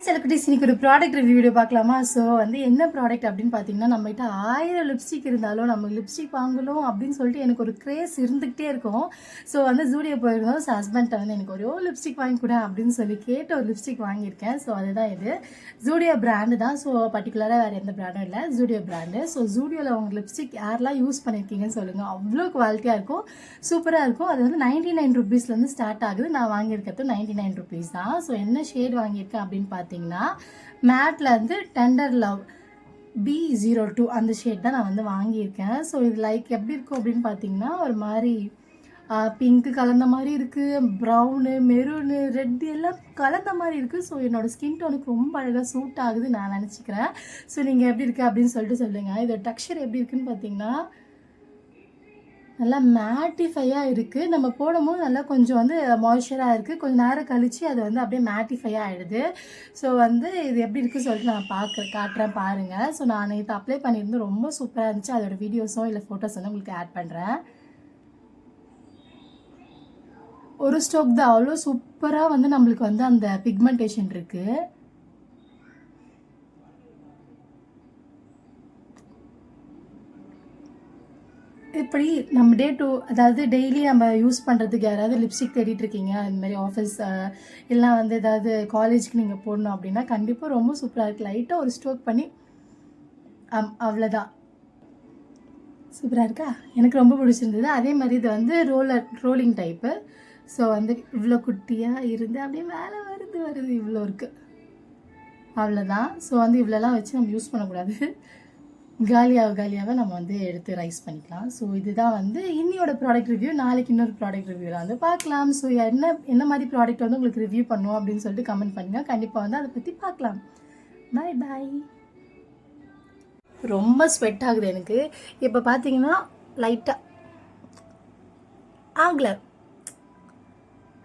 சில குட்டீஸ் இன்னைக்கு ஒரு ப்ராடக்ட் ரிவ்யூ வீடியோ பார்க்கலாமா? ஸோ வந்து என்ன ப்ராடக்ட் அப்படின்னு பார்த்தீங்கன்னா, நம்மகிட்ட 1000 லிப்ஸ்டிக் இருந்தாலும் நம்ம லிப்ஸ்டிக் வாங்கணும் அப்படின்னு சொல்லிட்டு எனக்கு ஒரு கிரேஸ் இருந்துக்கிட்டே இருக்கும். ஸோ வந்து ஜூடியோ போயிருந்தோம். ஸோ ஹஸ்பண்ட்ட வந்து எனக்கு ஒரே லிப்ஸ்டிக் வாங்கி கொடு அப்படின்னு சொல்லி கேட்டு ஒரு லிப்ஸ்டிக் வாங்கியிருக்கேன். ஸோ அதுதான் இது. ஜூடியோ பிராண்டு தான். ஸோ பர்டிகுலராக வேறு எந்த பிராண்டும் இல்லை, ஜூடியோ பிராண்டு. ஸோ ஜூடியோவில் உங்கள் லிப்ஸ்டிக் யாரெல்லாம் யூஸ் பண்ணியிருக்கீங்கன்னு சொல்லுங்கள். அவ்வளோ குவாலிட்டியாக இருக்கும், சூப்பராக இருக்கும். அது வந்து 99 ருபீஸ்லேருந்து ஸ்டார்ட் ஆகுது. நான் வாங்கியிருக்கிறது 99 ருபீஸ் தான். ஸோ என்ன ஷேட் வாங்கியிருக்கேன் அப்படின்னு பார்த்தீங்கன்னா, மேட்ல வந்து டெண்டர் லவ் B02 அந்த ஷேட் தான் நான் வந்து வாங்கியிருக்கேன். ஸோ இது லைக் எப்படி இருக்கும் அப்படின்னு பார்த்தீங்கன்னா, ஒரு மாதிரி பிங்க்கு கலந்த மாதிரி இருக்குது, ப்ரௌனு, மெரூனு, ரெட் எல்லாம் கலந்த மாதிரி இருக்குது. ஸோ என்னோடய ஸ்கின் டோனுக்கு ரொம்ப அழகாக சூட் ஆகுது நான் நினச்சிக்கிறேன். ஸோ நீங்கள் எப்படி இருக்குது அப்படின்னு சொல்லிட்டு சொல்லுங்கள். இதோட டெக்ஸ்சர் எப்படி இருக்குன்னு பார்த்தீங்கன்னா, நல்லா மேட்டிஃபையாக இருக்குது. நம்ம போடும்போது நல்லா கொஞ்சம் வந்து மாய்ஸ்சராக இருக்குது. கொஞ்சம் நேரம் கழித்து அது வந்து அப்படியே மேட்டிஃபையாக ஆகிடுது. ஸோ வந்து இது எப்படி இருக்குன்னு சொல்லிட்டு நான் காட்டுறேன் பாருங்கள். ஸோ நான் நேற்று அப்ளை பண்ணியிருந்து ரொம்ப சூப்பராக இருந்துச்சு. அதோட வீடியோஸோ இல்லை ஃபோட்டோஸ் வந்து உங்களுக்கு ஆட் பண்ணுறேன். ஒரு ஸ்டோக் தான், அவ்வளோ சூப்பராக வந்து நம்மளுக்கு வந்து அந்த பிக்மெண்டேஷன் இருக்குது. இப்படி நம்ம அதாவது டெய்லி நம்ம யூஸ் பண்ணுறதுக்கு யாராவது லிப்ஸ்டிக் தேடிட்டு இருக்கீங்க, இந்த மாதிரி ஆஃபீஸ் இல்லை வந்து ஏதாவது காலேஜுக்கு நீங்கள் போடணும் அப்படின்னா கண்டிப்பாக ரொம்ப சூப்பராக இருக்குது. லைட்டாக ஒரு ஸ்ட்ரோக் பண்ணி அவ்வளோதான். சூப்பராக இருக்கா? எனக்கு ரொம்ப பிடிச்சிருந்தது. அதே மாதிரி இது வந்து ரோலிங் டைப்பு. ஸோ வந்து இவ்வளோ குட்டியாக இருந்து அப்படியே மேலே வருது இவ்வளோ இருக்குது, அவ்வளோதான். ஸோ வந்து இவ்வளோலாம் வச்சு நம்ம யூஸ் பண்ணக்கூடாது. காலியாக நம்ம வந்து எடுத்து ரைஸ் பண்ணிக்கலாம். ஸோ இதுதான் வந்து இன்னியோட ப்ராடக்ட் ரிவ்யூ. நாளைக்கு இன்னொரு ப்ராடக்ட் ரிவ்யூவில் வந்து பார்க்கலாம். ஸோ என்ன மாதிரி ப்ராடக்ட் வந்து உங்களுக்கு ரிவ்யூ பண்ணுவோம் அப்படின்னு சொல்லிட்டு கமெண்ட் பண்ணுங்கள். கண்டிப்பாக வந்து அதை பற்றி பார்க்கலாம். பாய் பாய். ரொம்ப ஸ்வெட் ஆகுது எனக்கு இப்போ பார்த்தீங்கன்னா, லைட்டாக ஆகலை,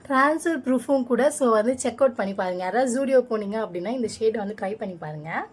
ட்ரான்ஸ்ஃபர் ப்ரூஃபும் கூட. ஸோ வந்து செக் அவுட் பண்ணி பாருங்கள். யாராவது ஜூடியோ போனீங்க அப்படின்னா இந்த ஷேடை வந்து ட்ரை பண்ணி பாருங்கள்.